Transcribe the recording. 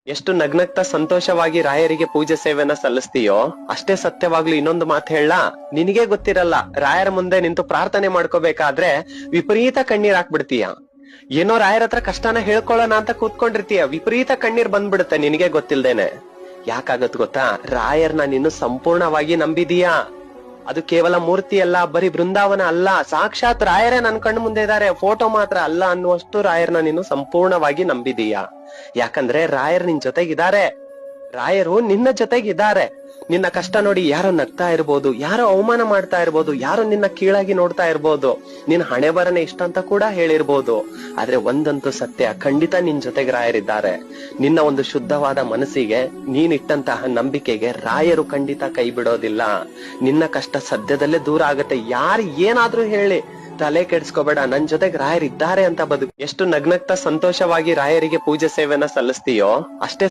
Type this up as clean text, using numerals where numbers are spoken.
ಎಷ್ಟು ನಗ್ನಗ್ತಾ ಸಂತೋಷವಾಗಿ ರಾಯರಿಗೆ ಪೂಜೆ ಸೇವೆನ ಸಲ್ಲಿಸ್ತೀಯೋ ಅಷ್ಟೇ ಸತ್ಯವಾಗ್ಲು ಇನ್ನೊಂದು ಮಾತು ಹೇಳ. ನಿನಗೆ ಗೊತ್ತಿರಲ್ಲ, ರಾಯರ ಮುಂದೆ ನಿಂತು ಪ್ರಾರ್ಥನೆ ಮಾಡ್ಕೋಬೇಕಾದ್ರೆ ವಿಪರೀತ ಕಣ್ಣೀರ್ ಹಾಕ್ಬಿಡ್ತೀಯ. ಏನೋ ರಾಯರ ಹತ್ರ ಕಷ್ಟನ ಹೇಳ್ಕೊಳ್ಳೋಣ ಅಂತ ಕೂತ್ಕೊಂಡಿರ್ತೀಯ, ವಿಪರೀತ ಕಣ್ಣೀರ್ ಬಂದ್ಬಿಡುತ್ತೆ ನಿನಗೆ ಗೊತ್ತಿಲ್ದೇನೆ. ಯಾಕಾಗತ್ ಗೊತ್ತಾ? ರಾಯರ್ನ ನೀನು ಸಂಪೂರ್ಣವಾಗಿ ನಂಬಿದೀಯಾ. ಅದು ಕೇವಲ ಮೂರ್ತಿ ಅಲ್ಲ, ಬರೀ ಬೃಂದಾವನ ಅಲ್ಲ, ಸಾಕ್ಷಾತ್ ರಾಯರೇ ನನ್ ಕಣ್ಣು ಮುಂದೆ ಇದಾರೆ, ಫೋಟೋ ಮಾತ್ರ ಅಲ್ಲ ಅನ್ನುವಷ್ಟು ರಾಯರ್ನ ನೀನು ಸಂಪೂರ್ಣವಾಗಿ ನಂಬಿದೀಯಾ. ಯಾಕಂದ್ರೆ ರಾಯರ್ ನಿನ್ ಜೊತೆಗಿದ್ದಾರೆ, ರಾಯರು ನಿನ್ನ ಜೊತೆಗಿದ್ದಾರೆ. ನಿನ್ನ ಕಷ್ಟ ನೋಡಿ ಯಾರೋ ನಗ್ತಾ ಇರ್ಬೋದು, ಯಾರೋ ಅವಮಾನ ಮಾಡ್ತಾ ಇರ್ಬೋದು, ಯಾರೋ ನಿನ್ನ ಕೀಳಾಗಿ ನೋಡ್ತಾ ಇರ್ಬೋದು, ನಿನ್ ಹಣೆ ಬರನೆ ಇಷ್ಟ ಅಂತ ಕೂಡ ಹೇಳಿರ್ಬೋದು. ಆದ್ರೆ ಒಂದಂತೂ ಸತ್ಯ, ಖಂಡಿತ ನಿನ್ ಜೊತೆಗೆ ರಾಯರಿದ್ದಾರೆ. ನಿನ್ನ ಒಂದು ಶುದ್ಧವಾದ ಮನಸ್ಸಿಗೆ, ನೀನಿಟ್ಟಂತಹ ನಂಬಿಕೆಗೆ ರಾಯರು ಖಂಡಿತ ಕೈ ಬಿಡೋದಿಲ್ಲ. ನಿನ್ನ ಕಷ್ಟ ಸದ್ಯದಲ್ಲೇ ದೂರ ಆಗತ್ತೆ. ಯಾರು ಏನಾದ್ರೂ ಹೇಳಿ ತಲೆ ಕೆಡ್ಸ್ಕೋಬೇಡ, ನನ್ ಜೊತೆಗೆ ರಾಯರಿದ್ದಾರೆ ಅಂತ ಬದುಕು. ಎಷ್ಟು ನಗ್ನಗ್ತಾ ಸಂತೋಷವಾಗಿ ರಾಯರಿಗೆ ಪೂಜೆ ಸೇವೆನ ಸಲ್ಲಿಸ್ತೀಯೋ ಅಷ್ಟೇ